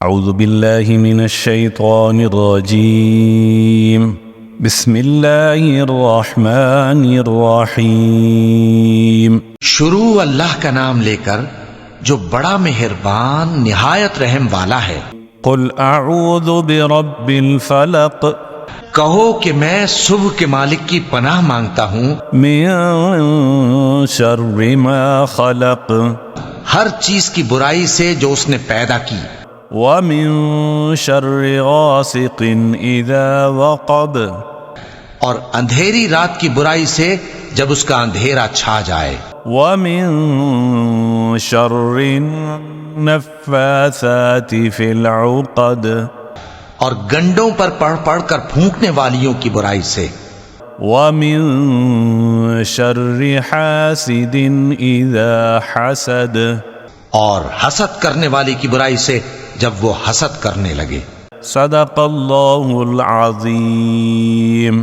اعوذ باللہ من الشیطان الرجیم بسم اللہ الرحمن الرحیم۔ شروع اللہ کا نام لے کر جو بڑا مہربان نہایت رحم والا ہے۔ قل اعوذ برب الفلق، کہو کہ میں صبح کے مالک کی پناہ مانگتا ہوں من شر ما خلق، ہر چیز کی برائی سے جو اس نے پیدا کی، ومن شر غاسق اذا وقب، اور اندھیری رات کی برائی سے جب اس کا اندھیرا چھا جائے، ومن شر النفاثات فی العقد، اور گنڈوں پر پڑھ پڑھ کر پھونکنے والیوں کی برائی سے، ومن شر حاسد اذا حسد، اور حسد کرنے والے کی برائی سے جب وہ حسد کرنے لگے۔ صدق اللہ العظیم۔